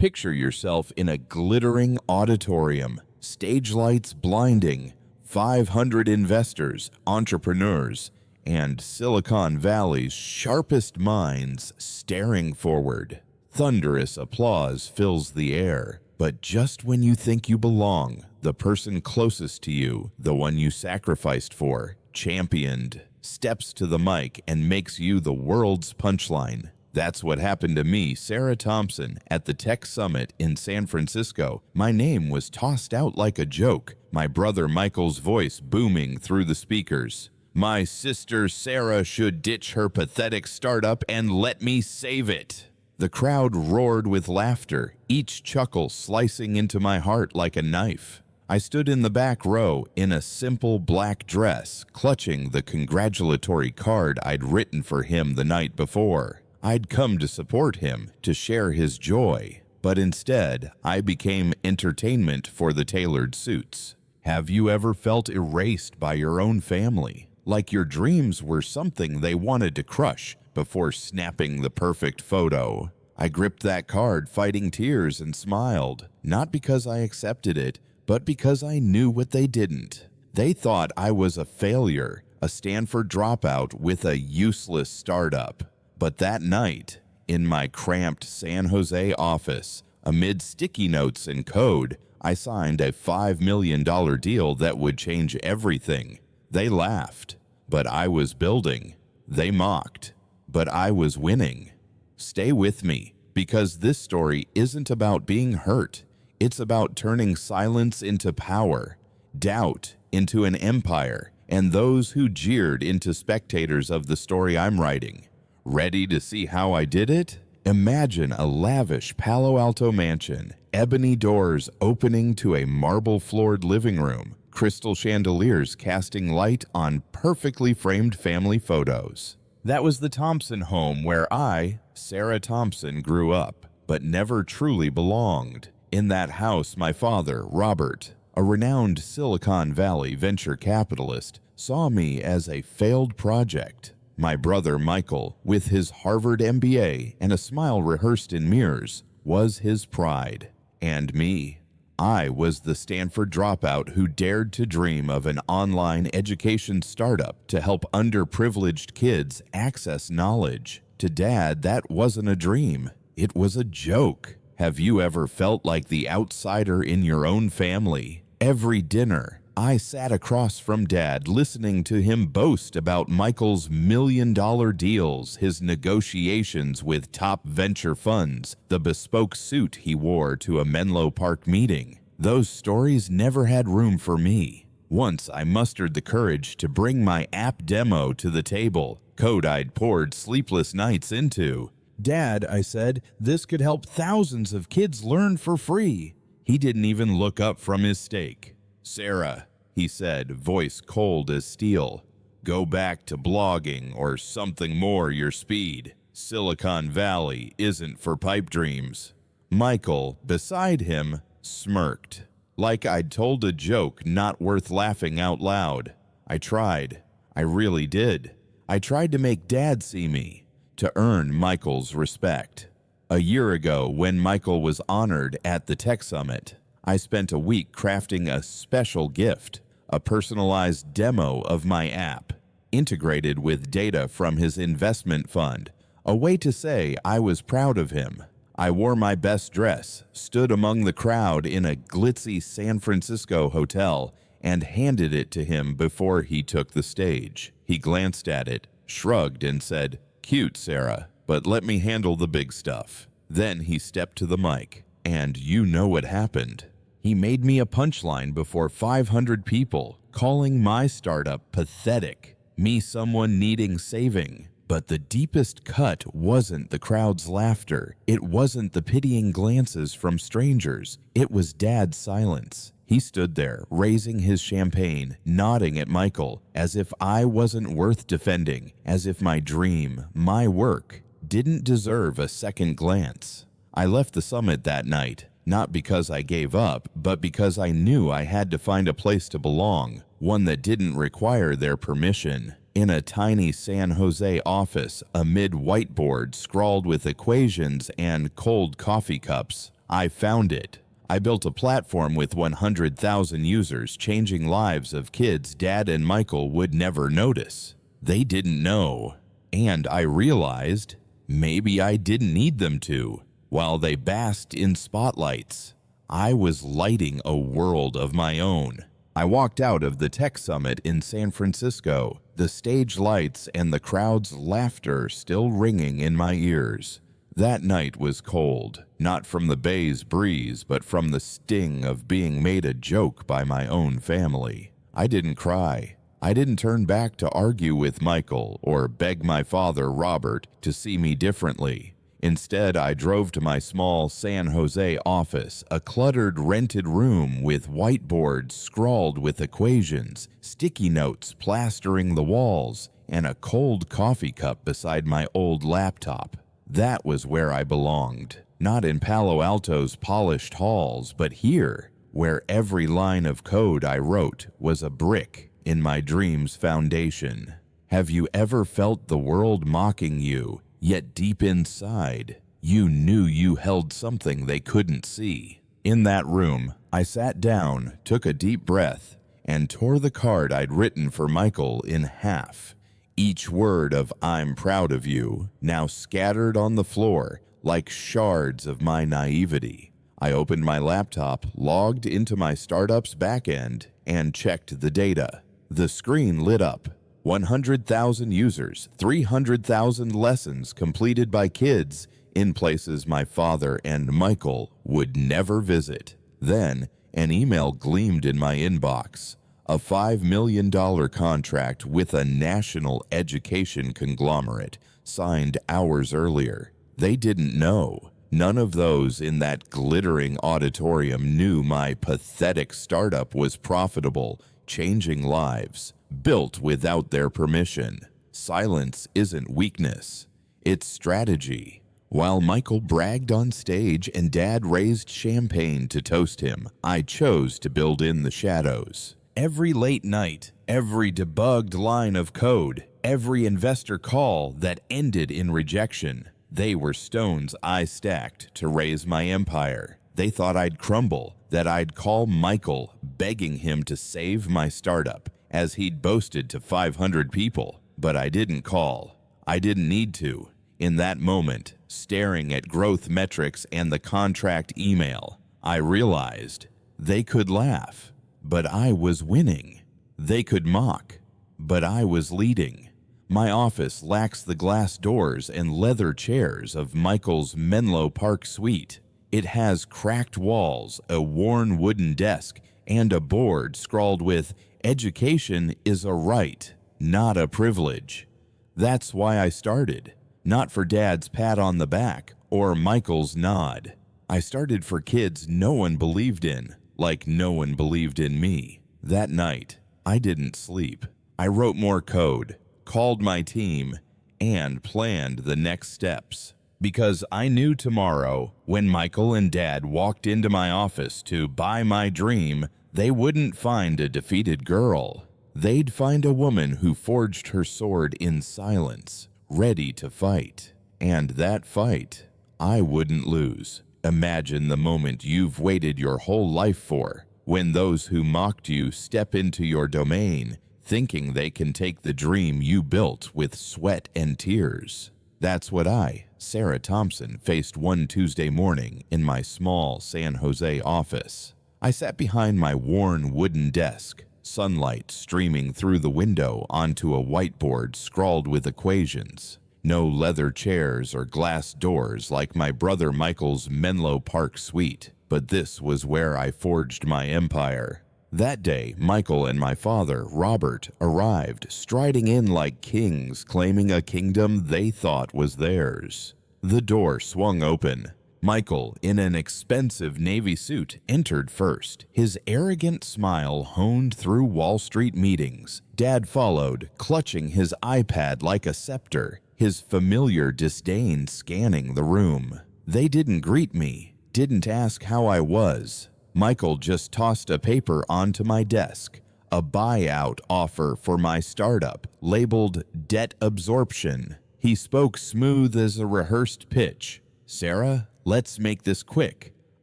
Picture yourself in a glittering auditorium, stage lights blinding, 500 investors, entrepreneurs, and Silicon Valley's sharpest minds staring forward. Thunderous applause fills the air, but just when you think you belong, the person closest to you, the one you sacrificed for, championed, steps to the mic and makes you the world's punchline. That's what happened to me, Sarah Thompson, at the Tech Summit in San Francisco. My name was tossed out like a joke, my brother Michael's voice booming through the speakers. My sister Sarah should ditch her pathetic startup and let me save it. The crowd roared with laughter, each chuckle slicing into my heart like a knife. I stood in the back row in a simple black dress, clutching the congratulatory card I'd written for him the night before. I'd come to support him, to share his joy, but instead, I became entertainment for the tailored suits. Have you ever felt erased by your own family? Like your dreams were something they wanted to crush before snapping the perfect photo? I gripped that card, fighting tears, and smiled, not because I accepted it, but because I knew what they didn't. They thought I was a failure, a Stanford dropout with a useless startup. But that night, in my cramped San Jose office, amid sticky notes and code, I signed a $5 million deal that would change everything. They laughed, but I was building. They mocked, but I was winning. Stay with me, because this story isn't about being hurt. It's about turning silence into power, doubt into an empire, and those who jeered into spectators of the story I'm writing. Ready to see how I did it? Imagine a lavish Palo Alto mansion, ebony doors opening to a marble-floored living room, crystal chandeliers casting light on perfectly framed family photos. That was the Thompson home where I, Sarah Thompson, grew up, but never truly belonged. In that house, my father, Robert, a renowned Silicon Valley venture capitalist, saw me as a failed project. My brother Michael, with his Harvard MBA and a smile rehearsed in mirrors, was his pride. And me, I was the Stanford dropout who dared to dream of an online education startup to help underprivileged kids access knowledge. To Dad, that wasn't a dream. It was a joke. Have you ever felt like the outsider in your own family? Every dinner, I sat across from Dad, listening to him boast about Michael's million-dollar deals, his negotiations with top venture funds, the bespoke suit he wore to a Menlo Park meeting. Those stories never had room for me. Once I mustered the courage to bring my app demo to the table, code I'd poured sleepless nights into. "Dad," I said, "this could help thousands of kids learn for free." He didn't even look up from his steak. "Sarah," he said, voice cold as steel, "go back to blogging or something more your speed. Silicon Valley isn't for pipe dreams." Michael, beside him, smirked, like I'd told a joke not worth laughing out loud. I tried. I really did. I tried to make Dad see me, to earn Michael's respect. A year ago, when Michael was honored at the Tech Summit, I spent a week crafting a special gift, a personalized demo of my app, integrated with data from his investment fund, a way to say I was proud of him. I wore my best dress, stood among the crowd in a glitzy San Francisco hotel, and handed it to him before he took the stage. He glanced at it, shrugged, and said, "Cute, Sarah, but let me handle the big stuff." Then he stepped to the mic, and you know what happened. He made me a punchline before 500 people, calling my startup pathetic, me someone needing saving. But the deepest cut wasn't the crowd's laughter. It wasn't the pitying glances from strangers. It was Dad's silence. He stood there, raising his champagne, nodding at Michael, as if I wasn't worth defending, as if my dream, my work, didn't deserve a second glance. I left the summit that night, not because I gave up, but because I knew I had to find a place to belong, one that didn't require their permission. In a tiny San Jose office, amid whiteboards scrawled with equations and cold coffee cups, I found it. I built a platform with 100,000 users, changing lives of kids Dad and Michael would never notice. They didn't know. And I realized maybe I didn't need them to. While they basked in spotlights, I was lighting a world of my own. I walked out of the tech summit in San Francisco, the stage lights and the crowd's laughter still ringing in my ears. That night was cold, not from the bay's breeze, but from the sting of being made a joke by my own family. I didn't cry. I didn't turn back to argue with Michael or beg my father, Robert, to see me differently. Instead, I drove to my small San Jose office, a cluttered rented room with whiteboards scrawled with equations, sticky notes plastering the walls, and a cold coffee cup beside my old laptop. That was where I belonged, not in Palo Alto's polished halls, but here, where every line of code I wrote was a brick in my dream's foundation. Have you ever felt the world mocking you, yet deep inside, you knew you held something they couldn't see? In that room, I sat down, took a deep breath, and tore the card I'd written for Michael in half. Each word of "I'm proud of you" now scattered on the floor like shards of my naivety. I opened my laptop, logged into my startup's backend, and checked the data. The screen lit up. 100,000 users, 300,000 lessons completed by kids in places my father and Michael would never visit. Then, an email gleamed in my inbox. A $5 million contract with a national education conglomerate, signed hours earlier. They didn't know. None of those in that glittering auditorium knew my pathetic startup was profitable, changing lives, built without their permission. Silence isn't weakness, it's strategy. While Michael bragged on stage and Dad raised champagne to toast him, I chose to build in the shadows. Every late night, every debugged line of code, every investor call that ended in rejection, they were stones I stacked to raise my empire. They thought I'd crumble, that I'd call Michael, begging him to save my startup, as he'd boasted to 500 people. But I didn't call. I didn't need to. In that moment, staring at growth metrics and the contract email, I realized they could laugh, but I was winning. They could mock, but I was leading. My office lacks the glass doors and leather chairs of Michael's Menlo Park suite. It has cracked walls, a worn wooden desk, and a board scrawled with "Education is a right, not a privilege." That's why I started. Not for Dad's pat on the back or Michael's nod. I started for kids no one believed in, like no one believed in me. That night, I didn't sleep. I wrote more code, called my team, and planned the next steps. Because I knew tomorrow, when Michael and Dad walked into my office to buy my dream, they wouldn't find a defeated girl. They'd find a woman who forged her sword in silence, ready to fight. And that fight, I wouldn't lose. Imagine the moment you've waited your whole life for, when those who mocked you step into your domain, thinking they can take the dream you built with sweat and tears. That's what I, Sarah Thompson, faced one Tuesday morning in my small San Jose office. I sat behind my worn wooden desk, sunlight streaming through the window onto a whiteboard scrawled with equations. No leather chairs or glass doors like my brother Michael's Menlo Park suite, but this was where I forged my empire. That day, Michael and my father, Robert, arrived, striding in like kings, claiming a kingdom they thought was theirs. The door swung open. Michael, in an expensive navy suit, entered first, his arrogant smile honed through Wall Street meetings. Dad followed, clutching his iPad like a scepter, his familiar disdain scanning the room. They didn't greet me, didn't ask how I was. Michael just tossed a paper onto my desk, a buyout offer for my startup, labeled debt absorption. He spoke smooth as a rehearsed pitch. "Sarah, let's make this quick.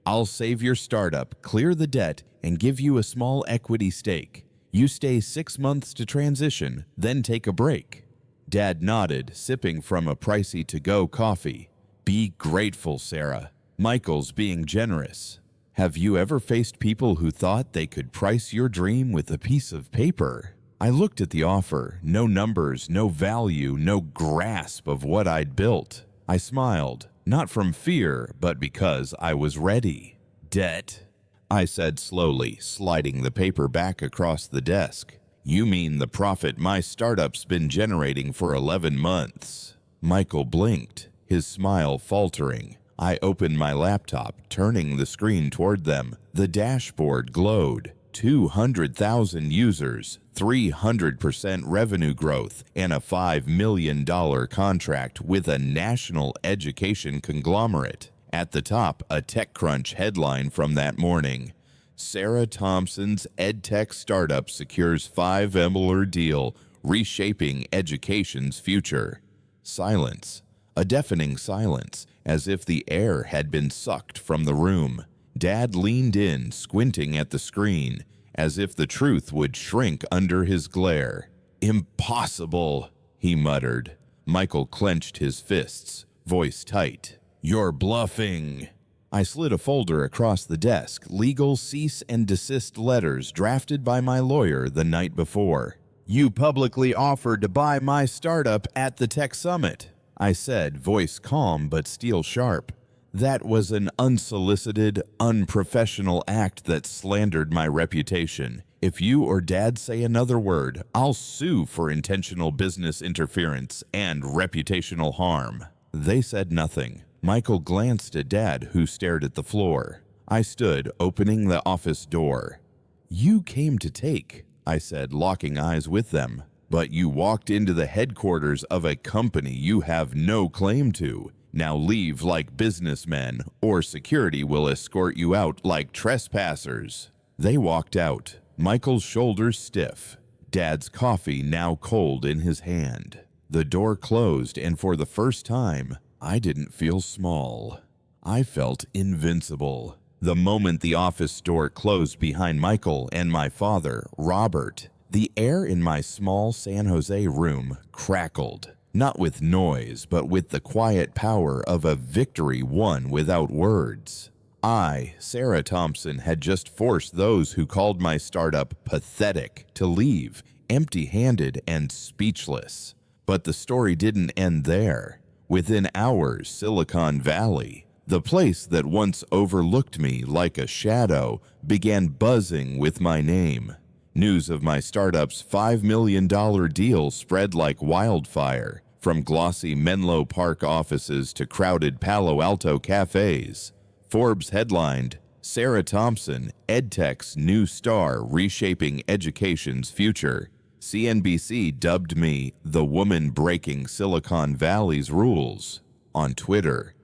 I'll save your startup, clear the debt, and give you a small equity stake. You stay 6 months to transition, then take a break." Dad nodded, sipping from a pricey to-go coffee. "Be grateful, Sarah. Michael's being generous." Have you ever faced people who thought they could price your dream with a piece of paper? I looked at the offer. No numbers, no value, no grasp of what I'd built. I smiled, not from fear, but because I was ready. "Debt," I said slowly, sliding the paper back across the desk. "You mean the profit my startup's been generating for 11 months. Michael blinked, his smile faltering. I opened my laptop, turning the screen toward them. The dashboard glowed. 200,000 users, 300% revenue growth, and a $5 million contract with a national education conglomerate. At the top, a TechCrunch headline from that morning. Sarah Thompson's EdTech startup secures $5 million deal, reshaping education's future. Silence. A deafening silence, as if the air had been sucked from the room. Dad leaned in, squinting at the screen, as if the truth would shrink under his glare. "Impossible," he muttered. Michael clenched his fists, voice tight. "You're bluffing." I slid a folder across the desk, legal cease and desist letters drafted by my lawyer the night before. "You publicly offered to buy my startup at the Tech Summit," I said, voice calm but steel sharp. "That was an unsolicited, unprofessional act that slandered my reputation. If you or Dad say another word, I'll sue for intentional business interference and reputational harm." They said nothing. Michael glanced at Dad, who stared at the floor. I stood, opening the office door. "You came to take," I said, locking eyes with them. "But you walked into the headquarters of a company you have no claim to. Now leave like businessmen, or security will escort you out like trespassers." They walked out, Michael's shoulders stiff, Dad's coffee now cold in his hand. The door closed, and for the first time, I didn't feel small. I felt invincible. The moment the office door closed behind Michael and my father, Robert, the air in my small San Jose room crackled, not with noise, but with the quiet power of a victory won without words. I, Sarah Thompson, had just forced those who called my startup pathetic to leave, empty-handed and speechless. But the story didn't end there. Within hours, Silicon Valley, the place that once overlooked me like a shadow, began buzzing with my name. News of my startup's $5 million deal spread like wildfire, from glossy Menlo Park offices to crowded Palo Alto cafes. Forbes headlined, "Sarah Thompson, EdTech's new star reshaping education's future." CNBC dubbed me the woman breaking Silicon Valley's rules. On Twitter,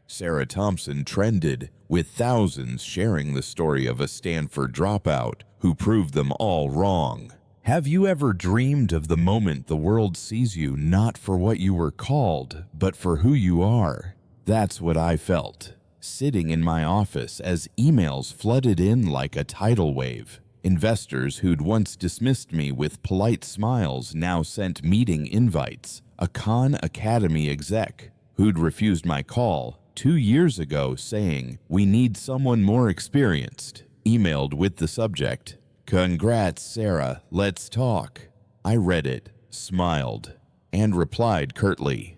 Sarah Thompson trended, with thousands sharing the story of a Stanford dropout who proved them all wrong. Have you ever dreamed of the moment the world sees you not for what you were called, but for who you are? That's what I felt, sitting in my office as emails flooded in like a tidal wave. Investors who'd once dismissed me with polite smiles now sent meeting invites. A Khan Academy exec who'd refused my call 2 years ago saying, "We need someone more experienced," emailed with the subject, "Congrats, Sarah, let's talk." I read it, smiled, and replied curtly,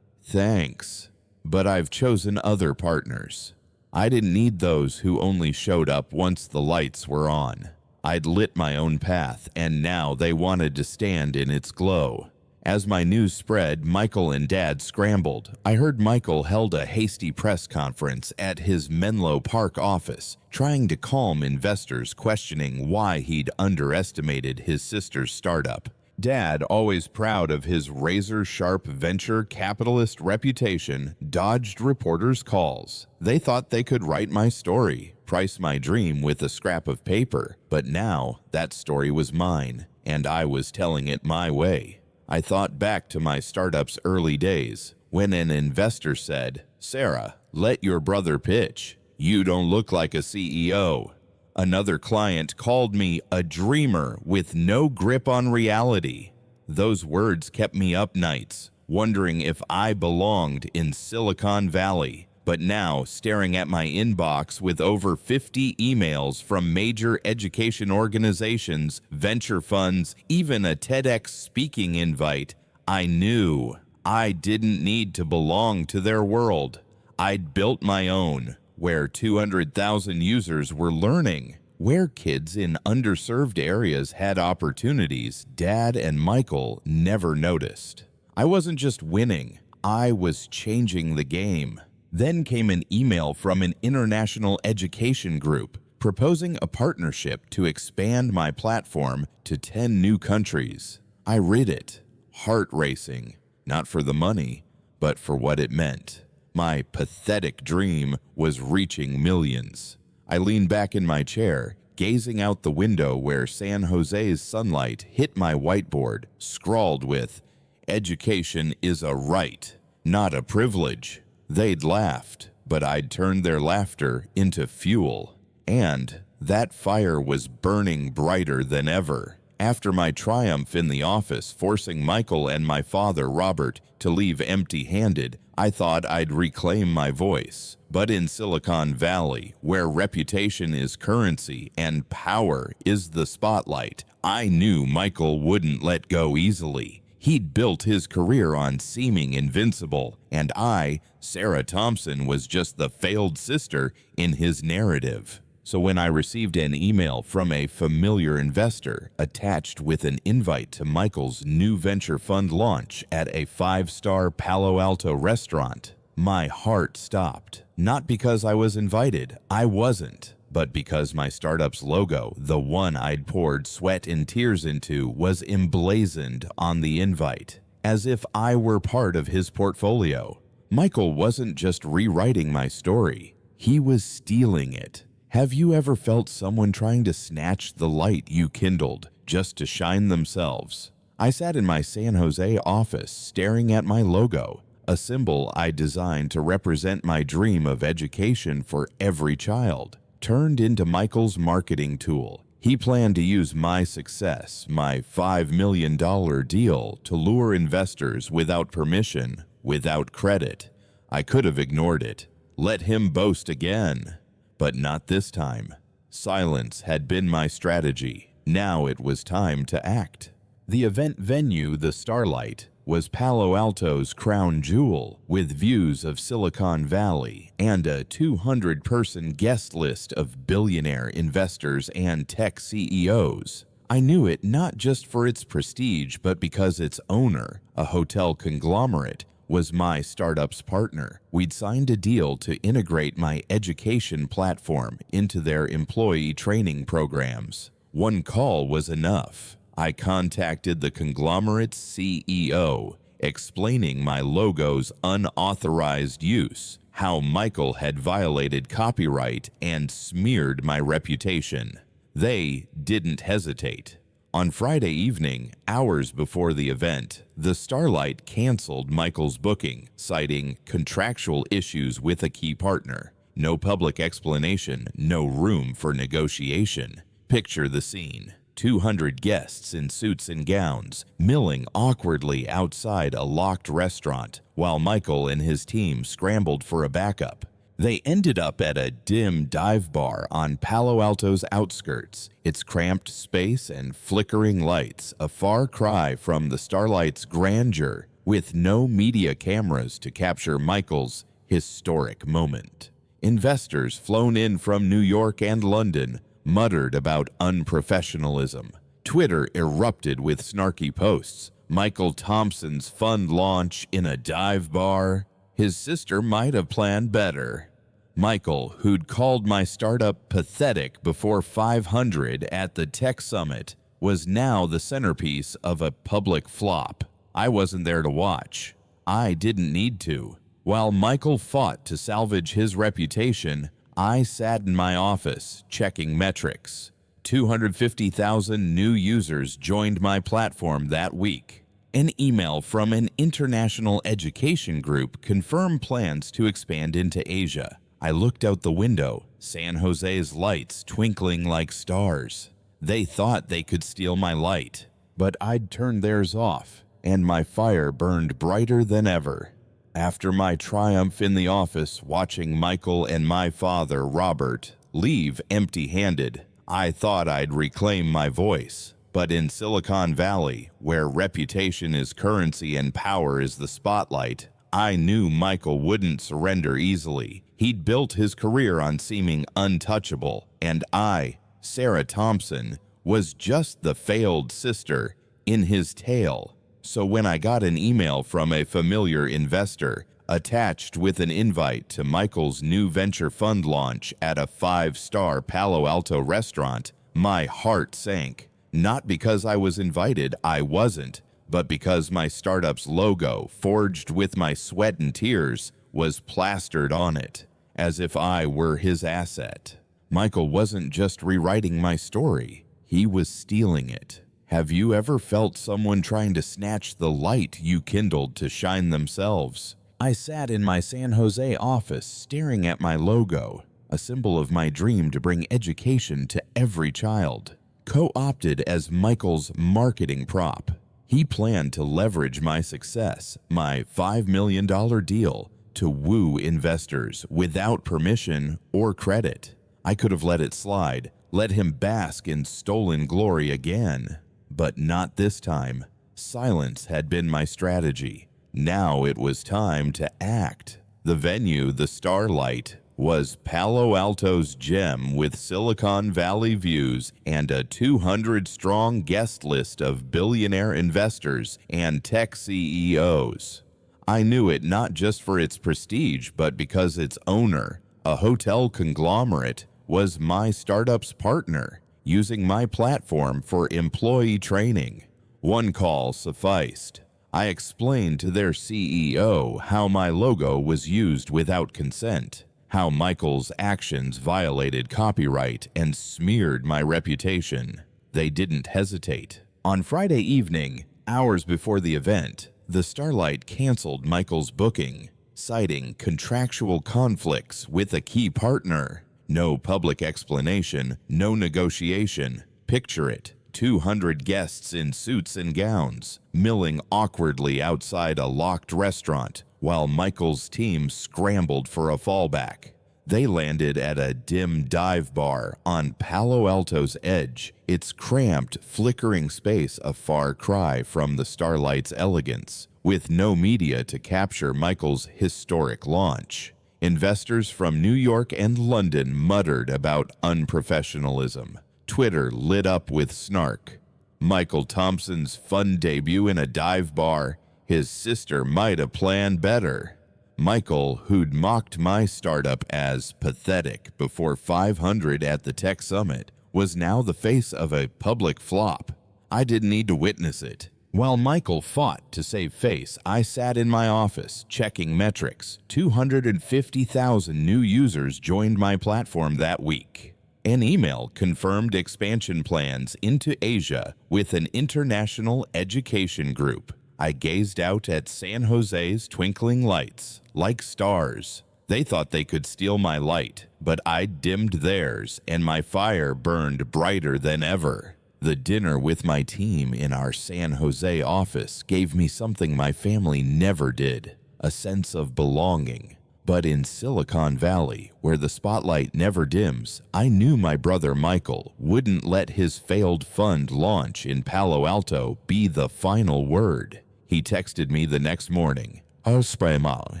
"Thanks, but I've chosen other partners." I didn't need those who only showed up once the lights were on. I'd lit my own path, and now they wanted to stand in its glow. As my news spread, Michael and Dad scrambled. I heard Michael held a hasty press conference at his Menlo Park office, trying to calm investors questioning why he'd underestimated his sister's startup. Dad, always proud of his razor-sharp venture capitalist reputation, dodged reporters' calls. They thought they could write my story, price my dream with a scrap of paper, but now that story was mine, and I was telling it my way. I thought back to my startup's early days, when an investor said, "Sarah, let your brother pitch." "You don't look like a CEO." Another client called me a dreamer with no grip on reality. Those words kept me up nights, wondering if I belonged in Silicon Valley. But now, staring at my inbox with over 50 emails from major education organizations, venture funds, even a TEDx speaking invite, I knew I didn't need to belong to their world. I'd built my own, where 200,000 users were learning, where kids in underserved areas had opportunities Dad and Michael never noticed. I wasn't just winning, I was changing the game. Then came an email from an international education group proposing a partnership to expand my platform to 10 new countries. I read it, heart racing, not for the money, but for what it meant. My pathetic dream was reaching millions. I leaned back in my chair, gazing out the window where San Jose's sunlight hit my whiteboard, scrawled with, "Education is a right, not a privilege." They'd laughed, but I'd turned their laughter into fuel. And that fire was burning brighter than ever. After my triumph in the office, forcing Michael and my father, Robert, to leave empty-handed, I thought I'd reclaim my voice. But in Silicon Valley, where reputation is currency and power is the spotlight, I knew Michael wouldn't let go easily. He'd built his career on seeming invincible, and I, Sarah Thompson, was just the failed sister in his narrative. So when I received an email from a familiar investor attached with an invite to Michael's new venture fund launch at a 5-star Palo Alto restaurant, my heart stopped. Not because I was invited, I wasn't, but because my startup's logo, the one I'd poured sweat and tears into, was emblazoned on the invite, as if I were part of his portfolio. Michael wasn't just rewriting my story, he was stealing it. Have you ever felt someone trying to snatch the light you kindled just to shine themselves? I sat in my San Jose office staring at my logo, a symbol I designed to represent my dream of education for every child, turned into Michael's marketing tool. He planned to use my success, my $5 million deal, to lure investors without permission, without credit. I could have ignored it, let him boast again. But not this time. Silence had been my strategy. Now it was time to act. The event venue, the Starlight, was Palo Alto's crown jewel, with views of Silicon Valley and a 200-person guest list of billionaire investors and tech CEOs. I knew it not just for its prestige, but because its owner, a hotel conglomerate, was my startup's partner. We'd signed a deal to integrate my education platform into their employee training programs. One call was enough. I contacted the conglomerate's CEO, explaining my logo's unauthorized use, how Michael had violated copyright and smeared my reputation. They didn't hesitate. On Friday evening, hours before the event, the Starlight canceled Michael's booking, citing contractual issues with a key partner. No public explanation, no room for negotiation. Picture the scene. 200 guests in suits and gowns, milling awkwardly outside a locked restaurant, while Michael and his team scrambled for a backup. They ended up at a dim dive bar on Palo Alto's outskirts, its cramped space and flickering lights a far cry from the Starlight's grandeur, with no media cameras to capture Michael's historic moment. Investors flown in from New York and London muttered about unprofessionalism. Twitter erupted with snarky posts. Michael Thompson's fund launch in a dive bar. His sister might have planned better. Michael, who'd called my startup pathetic before 500 at the tech summit, was now the centerpiece of a public flop. I wasn't there to watch. I didn't need to. While Michael fought to salvage his reputation, I sat in my office checking metrics. 250,000 new users joined my platform that week. An email from an international education group confirmed plans to expand into Asia. I looked out the window, San Jose's lights twinkling like stars. They thought they could steal my light, but I'd turned theirs off, and my fire burned brighter than ever. After my triumph in the office watching Michael and my father, Robert, leave empty-handed, I thought I'd reclaim my voice. But in Silicon Valley, where reputation is currency and power is the spotlight, I knew Michael wouldn't surrender easily. He'd built his career on seeming untouchable, and I, Sarah Thompson, was just the failed sister in his tale. So when I got an email from a familiar investor attached with an invite to Michael's new venture fund launch at a 5-star Palo Alto restaurant, my heart sank. Not because I was invited, I wasn't, but because my startup's logo, forged with my sweat and tears, was plastered on it, as if I were his asset. Michael wasn't just rewriting my story, he was stealing it. Have you ever felt someone trying to snatch the light you kindled to shine themselves? I sat in my San Jose office staring at my logo, a symbol of my dream to bring education to every child. Co-opted as Michael's marketing prop, he planned to leverage my success, my $5 million deal, to woo investors without permission or credit. I could have let it slide, let him bask in stolen glory again. But not this time. Silence had been my strategy. Now it was time to act. The venue, the Starlight, was Palo Alto's gem with Silicon Valley views and a 200-strong guest list of billionaire investors and tech CEOs. I knew it not just for its prestige, but because its owner, a hotel conglomerate, was my startup's partner, using my platform for employee training. One call sufficed. I explained to their CEO how my logo was used without consent, how Michael's actions violated copyright and smeared my reputation. They didn't hesitate. On Friday evening, hours before the event, the Starlight canceled Michael's booking, citing contractual conflicts with a key partner. No public explanation, no negotiation. Picture it, 200 guests in suits and gowns, milling awkwardly outside a locked restaurant, while Michael's team scrambled for a fallback. They landed at a dim dive bar on Palo Alto's edge, its cramped, flickering space a far cry from the Starlight's elegance, with no media to capture Michael's historic launch. Investors from New York and London muttered about unprofessionalism. Twitter lit up with snark. Michael Thompson's fun debut in a dive bar. His sister might have planned better. Michael, who'd mocked my startup as pathetic before 500 at the tech summit, was now the face of a public flop. I didn't need to witness it. While Michael fought to save face, I sat in my office checking metrics. 250,000 new users joined my platform that week. An email confirmed expansion plans into Asia with an international education group. I gazed out at San Jose's twinkling lights, like stars. They thought they could steal my light, but I dimmed theirs, and my fire burned brighter than ever. The dinner with my team in our San Jose office gave me something my family never did, a sense of belonging. But in Silicon Valley, where the spotlight never dims, I knew my brother Michael wouldn't let his failed fund launch in Palo Alto be the final word. He texted me the next morning, "Auspraymal,"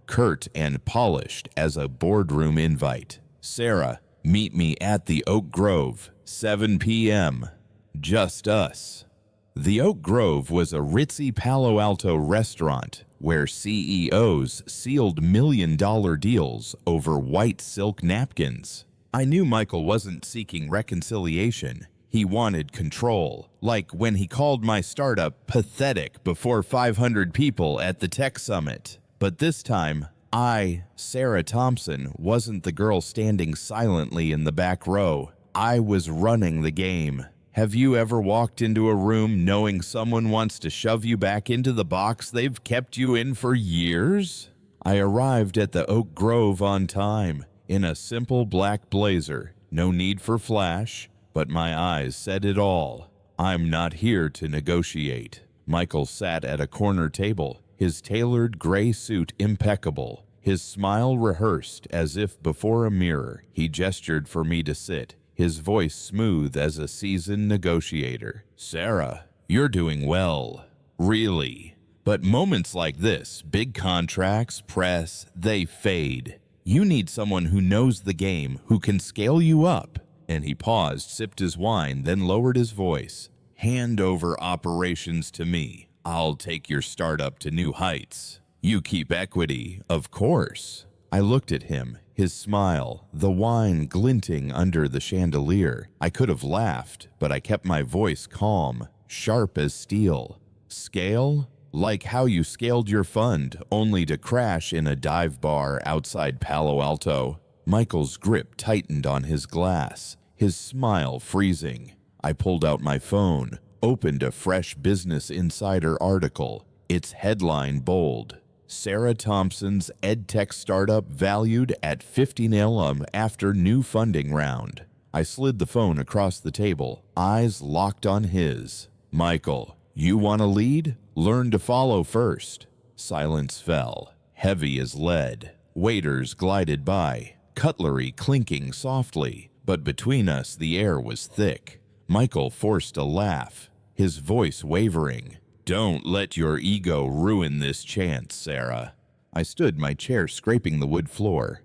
curt and polished as a boardroom invite. "Sarah, meet me at the Oak Grove, 7 p.m. Just us." The Oak Grove was a ritzy Palo Alto restaurant where CEOs sealed million-dollar deals over white silk napkins. I knew Michael wasn't seeking reconciliation. He wanted control, like when he called my startup pathetic before 500 people at the tech summit. But this time, I, Sarah Thompson, wasn't the girl standing silently in the back row. I was running the game. Have you ever walked into a room knowing someone wants to shove you back into the box they've kept you in for years? I arrived at the Oak Grove on time, in a simple black blazer. No need for flash, but my eyes said it all. I'm not here to negotiate. Michael sat at a corner table, his tailored gray suit impeccable, his smile rehearsed as if before a mirror. He gestured for me to sit, his voice smooth as a seasoned negotiator. Sarah, you're doing well. Really. But moments like this, big contracts, press, they fade. You need someone who knows the game, who can scale you up. And he paused, sipped his wine, then lowered his voice. Hand over operations to me. I'll take your startup to new heights. You keep equity, of course. I looked at him, his smile, the wine glinting under the chandelier. I could have laughed, but I kept my voice calm, sharp as steel. Scale? Like how you scaled your fund, only to crash in a dive bar outside Palo Alto. Michael's grip tightened on his glass, his smile freezing. I pulled out my phone, opened a fresh Business Insider article, its headline bold. Sarah Thompson's edtech startup valued at $50 million after new funding round. I slid the phone across the table, eyes locked on his. Michael, you want to lead? Learn to follow first. Silence fell, heavy as lead. Waiters glided by, cutlery clinking softly, but between us the air was thick. Michael forced a laugh, his voice wavering. Don't let your ego ruin this chance, Sarah. I stood my chair scraping the wood floor.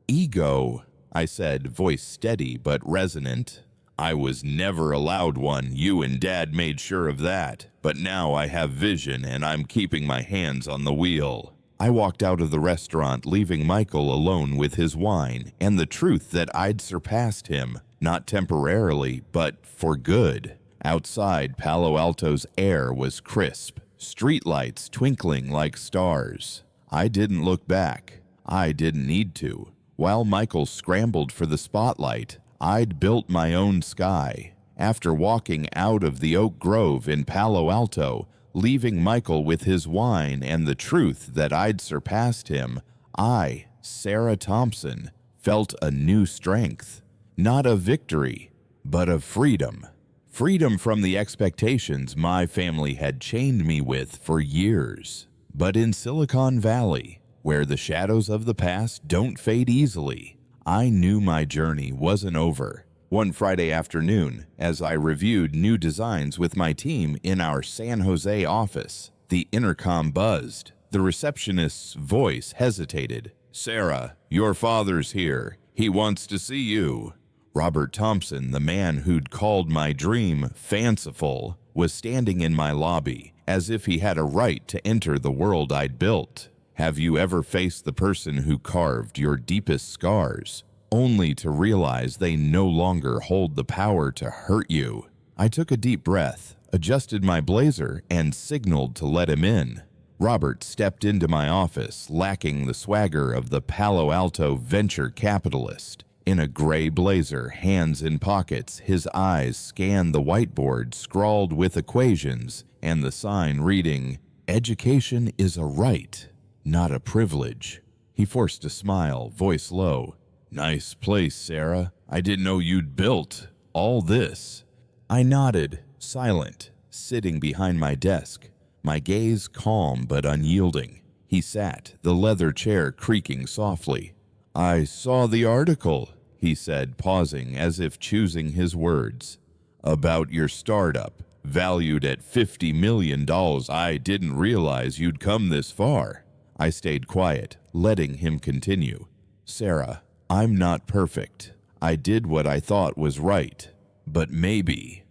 Ego, I said, voice steady but resonant. I was never allowed one. You and Dad made sure of that. But now I have vision and I'm keeping my hands on the wheel. I walked out of the restaurant, leaving Michael alone with his wine and the truth that I'd surpassed him, not temporarily, but for good. Outside, Palo Alto's air was crisp, streetlights twinkling like stars. I didn't look back. I didn't need to. While Michael scrambled for the spotlight, I'd built my own sky. After walking out of the Oak Grove in Palo Alto, leaving Michael with his wine and the truth that I'd surpassed him, I, Sarah Thompson, felt a new strength. Not of victory, but of freedom. Freedom from the expectations my family had chained me with for years. But in Silicon Valley, where the shadows of the past don't fade easily, I knew my journey wasn't over. One Friday afternoon, as I reviewed new designs with my team in our San Jose office, the intercom buzzed. The receptionist's voice hesitated. Sarah, your father's here. He wants to see you. Robert Thompson, the man who'd called my dream fanciful, was standing in my lobby, as if he had a right to enter the world I'd built. Have you ever faced the person who carved your deepest scars, only to realize they no longer hold the power to hurt you? I took a deep breath, adjusted my blazer, and signaled to let him in. Robert stepped into my office, lacking the swagger of the Palo Alto venture capitalist. In a gray blazer, hands in pockets, his eyes scanned the whiteboard scrawled with equations and the sign reading, "Education is a right, not a privilege." He forced a smile, voice low. Nice place, Sarah. I didn't know you'd built all this. I nodded, silent, sitting behind my desk, my gaze calm but unyielding. He sat, the leather chair creaking softly. I saw the article, he said, pausing as if choosing his words. About your startup, valued at $50 million. I didn't realize you'd come this far. I stayed quiet, letting him continue. Sarah, I'm not perfect. I did what I thought was right. But maybe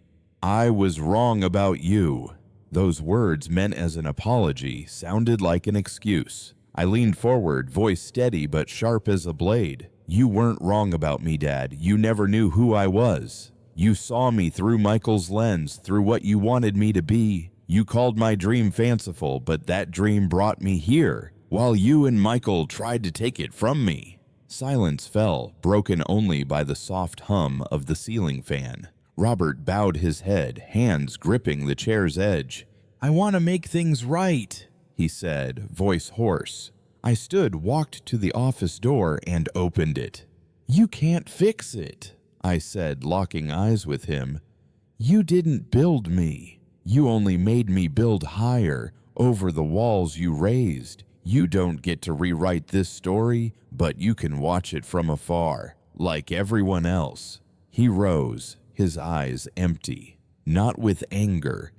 I was wrong about you. Those words, meant as an apology, sounded like an excuse. I leaned forward, voice steady but sharp as a blade. You weren't wrong about me, Dad. You never knew who I was. You saw me through Michael's lens, through what you wanted me to be. You called my dream fanciful, but that dream brought me here, while you and Michael tried to take it from me. Silence fell, broken only by the soft hum of the ceiling fan. Robert bowed his head, hands gripping the chair's edge. I want to make things right, he said, voice hoarse. I stood, walked to the office door, and opened it. "You can't fix it," I said, locking eyes with him. "You didn't build me. You only made me build higher over the walls you raised. You don't get to rewrite this story, but you can watch it from afar, like everyone else." He rose, his eyes empty, not with anger,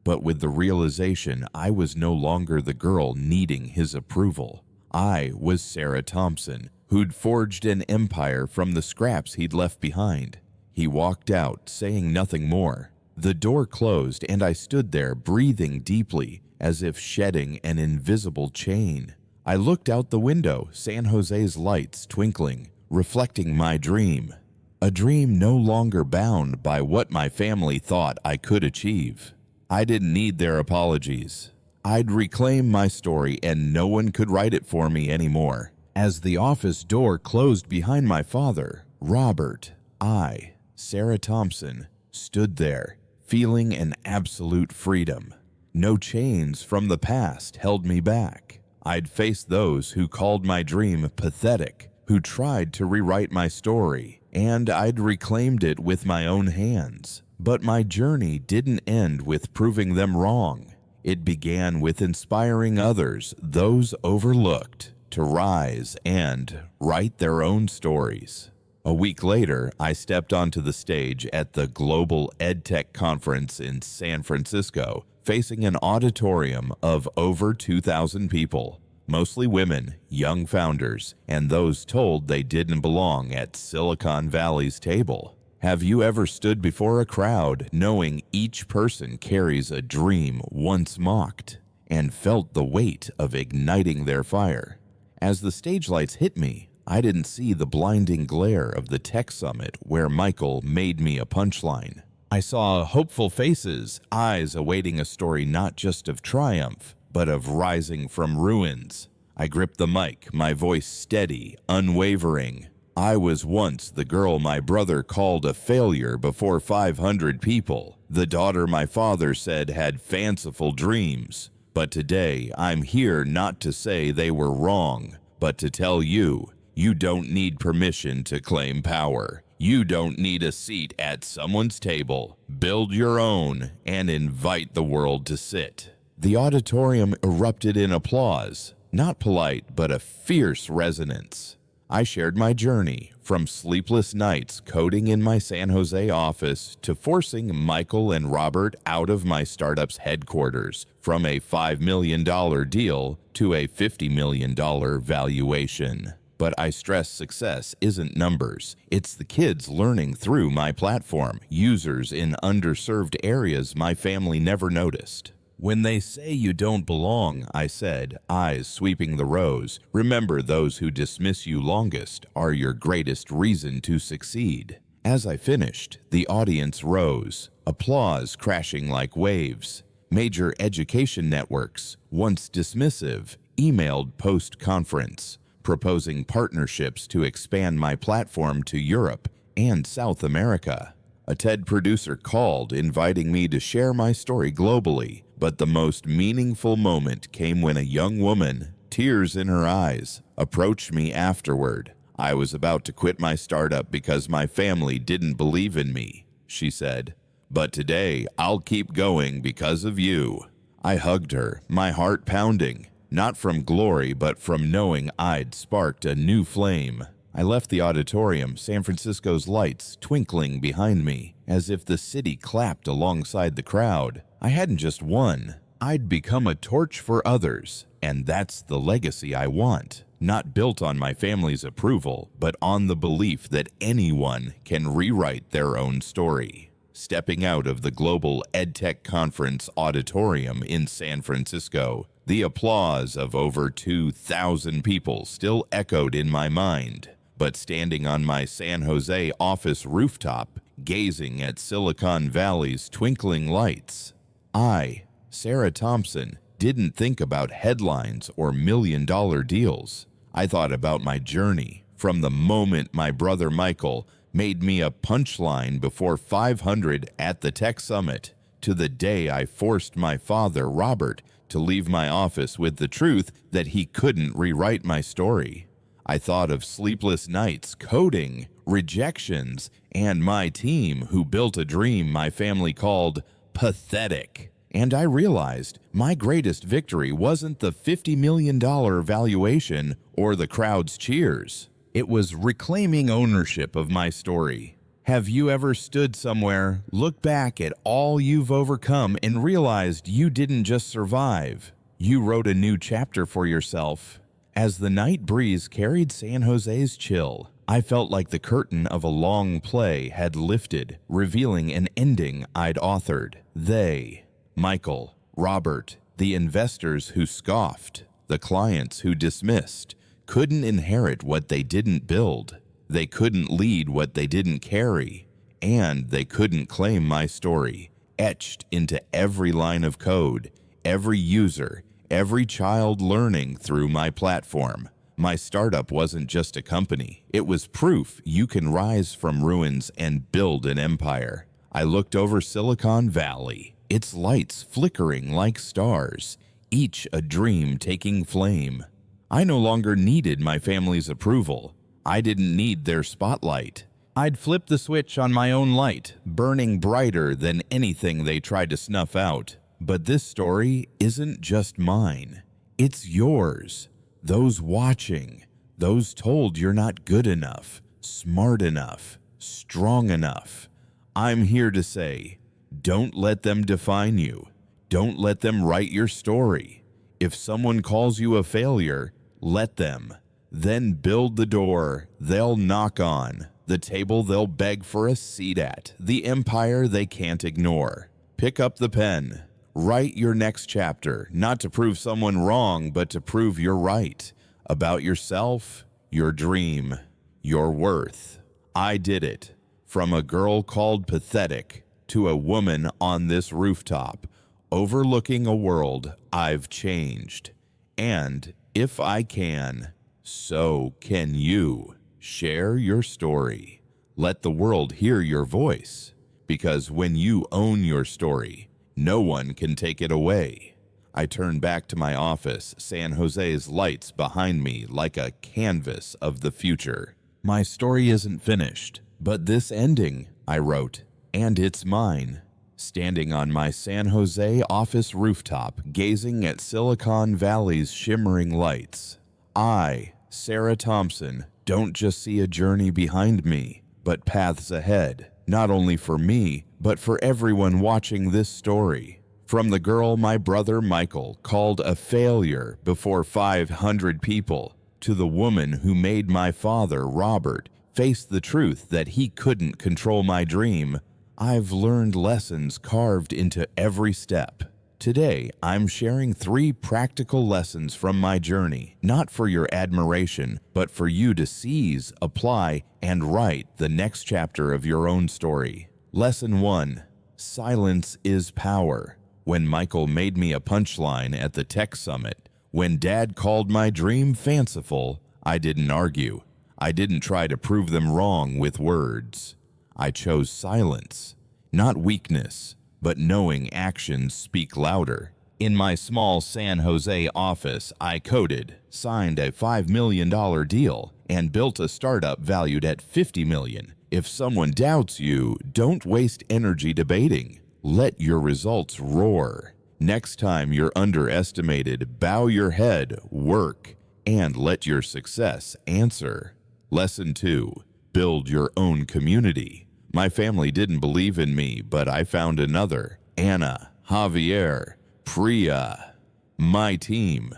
but with the realization I was no longer the girl needing his approval. I was Sarah Thompson, who'd forged an empire from the scraps he'd left behind. He walked out, saying nothing more. The door closed, and I stood there, breathing deeply, as if shedding an invisible chain. I looked out the window, San Jose's lights twinkling, reflecting my dream. A dream no longer bound by what my family thought I could achieve. I didn't need their apologies. I'd reclaim my story, and no one could write it for me anymore. As the office door closed behind my father, Robert, I, Sarah Thompson, stood there, feeling an absolute freedom. No chains from the past held me back. I'd faced those who called my dream pathetic, who tried to rewrite my story, and I'd reclaimed it with my own hands. But my journey didn't end with proving them wrong. It began with inspiring others, those overlooked, to rise and write their own stories. A week later, I stepped onto the stage at the Global EdTech Conference in San Francisco, facing an auditorium of over 2,000 people, mostly women, young founders, and those told they didn't belong at Silicon Valley's table. Have you ever stood before a crowd knowing each person carries a dream once mocked and felt the weight of igniting their fire? As the stage lights hit me, I didn't see the blinding glare of the tech summit where Michael made me a punchline. I saw hopeful faces, eyes awaiting a story not just of triumph, but of rising from ruins. I gripped the mic, my voice steady, unwavering. I was once the girl my brother called a failure before 500 people, the daughter my father said had fanciful dreams. But today, I'm here not to say they were wrong, but to tell you, you don't need permission to claim power. You don't need a seat at someone's table. Build your own and invite the world to sit. The auditorium erupted in applause, not polite, but a fierce resonance. I shared my journey, from sleepless nights coding in my San Jose office to forcing Michael and Robert out of my startup's headquarters, from a $5 million deal to a $50 million valuation. But I stress success isn't numbers. It's the kids learning through my platform, users in underserved areas my family never noticed. When they say you don't belong, I said, eyes sweeping the rows, remember those who dismiss you longest are your greatest reason to succeed. As I finished, the audience rose, applause crashing like waves. Major education networks, once dismissive, emailed post-conference, proposing partnerships to expand my platform to Europe and South America. A TED producer called, inviting me to share my story globally, but the most meaningful moment came when a young woman, tears in her eyes, approached me afterward. I was about to quit my startup because my family didn't believe in me, she said. But today, I'll keep going because of you. I hugged her, my heart pounding, not from glory, but from knowing I'd sparked a new flame. I left the auditorium, San Francisco's lights twinkling behind me, as if the city clapped alongside the crowd. I hadn't just won. I'd become a torch for others, and that's the legacy I want. Not built on my family's approval, but on the belief that anyone can rewrite their own story. Stepping out of the Global EdTech Conference auditorium in San Francisco, the applause of over 2,000 people still echoed in my mind. But standing on my San Jose office rooftop, gazing at Silicon Valley's twinkling lights, I, Sarah Thompson, didn't think about headlines or million-dollar deals. I thought about my journey, from the moment my brother Michael made me a punchline before 500 at the Tech Summit, to the day I forced my father, Robert, to leave my office with the truth that he couldn't rewrite my story. I thought of sleepless nights, coding, rejections, and my team who built a dream my family called pathetic. And I realized my greatest victory wasn't the $50 million valuation or the crowd's cheers. It was reclaiming ownership of my story. Have you ever stood somewhere, looked back at all you've overcome, and realized you didn't just survive? You wrote a new chapter for yourself. As the night breeze carried San Jose's chill, I felt like the curtain of a long play had lifted, revealing an ending I'd authored. They, Michael, Robert, the investors who scoffed, the clients who dismissed, couldn't inherit what they didn't build. They couldn't lead what they didn't carry, and they couldn't claim my story, etched into every line of code, every user, every child learning through my platform. My startup wasn't just a company. It was proof you can rise from ruins and build an empire. I looked over Silicon Valley, its lights flickering like stars, each a dream taking flame. I no longer needed my family's approval. I didn't need their spotlight. I'd flip the switch on my own light, burning brighter than anything they tried to snuff out. But this story isn't just mine. It's yours. Those watching, those told you're not good enough, smart enough, strong enough. I'm here to say, don't let them define you. Don't let them write your story. If someone calls you a failure, let them. Then build the door they'll knock on, the table they'll beg for a seat at, the empire they can't ignore. Pick up the pen. Write your next chapter, not to prove someone wrong, but to prove you're right. About yourself, your dream, your worth. I did it. From a girl called pathetic to a woman on this rooftop, overlooking a world I've changed. And if I can, so can you. Share your story. Let the world hear your voice. Because when you own your story, no one can take it away. I turned back to my office, San Jose's lights behind me like a canvas of the future. My story isn't finished, but this ending, I wrote, and it's mine. Standing on my San Jose office rooftop, gazing at Silicon Valley's shimmering lights, I, Sarah Thompson, don't just see a journey behind me, but paths ahead, not only for me, but for everyone watching this story. From the girl my brother Michael called a failure before 500 people, to the woman who made my father, Robert, face the truth that he couldn't control my dream, I've learned lessons carved into every step. Today, I'm sharing 3 practical lessons from my journey, not for your admiration, but for you to seize, apply, and write the next chapter of your own story. Lesson 1. Silence is power. When Michael made me a punchline at the tech summit, when Dad called my dream fanciful, I didn't argue. I didn't try to prove them wrong with words. I chose silence, not weakness, but knowing actions speak louder. In my small San Jose office, I coded, signed a $5 million deal, and built a startup valued at $50 million. If someone doubts you, don't waste energy debating. Let your results roar. Next time you're underestimated, bow your head, work, and let your success answer. Lesson 2. Build your own community. My family didn't believe in me, but I found another. Anna, Javier, Priya, my team,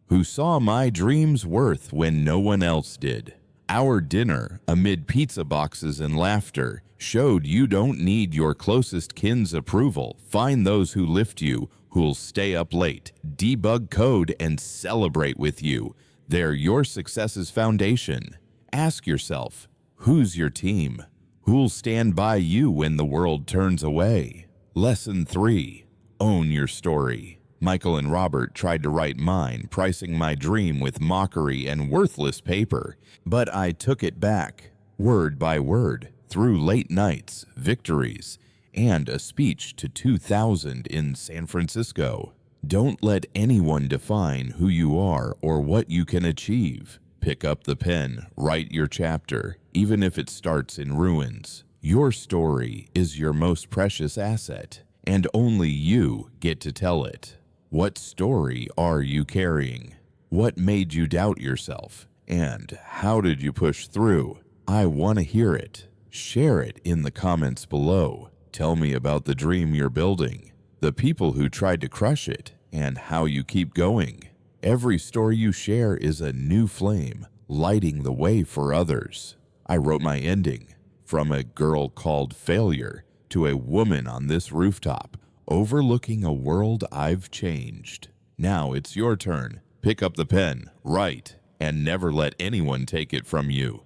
who saw my dreams worth when no one else did. Our dinner, amid pizza boxes and laughter, showed you don't need your closest kin's approval. Find those who lift you, who'll stay up late, debug code, and celebrate with you. They're your success's foundation. Ask yourself, who's your team? Who'll stand by you when the world turns away? Lesson 3. Own your story. Michael and Robert tried to write mine, pricing my dream with mockery and worthless paper. But I took it back, word by word, through late nights, victories, and a speech to 2,000 in San Francisco. Don't let anyone define who you are or what you can achieve. Pick up the pen, write your chapter, even if it starts in ruins. Your story is your most precious asset, and only you get to tell it. What story are you carrying? What made you doubt yourself? And how did you push through? I want to hear it. Share it in the comments below. Tell me about the dream you're building, the people who tried to crush it, and how you keep going. Every story you share is a new flame, lighting the way for others. I wrote my ending, from a girl called failure to a woman on this rooftop, overlooking a world I've changed. Now it's your turn. Pick up the pen, write, and never let anyone take it from you.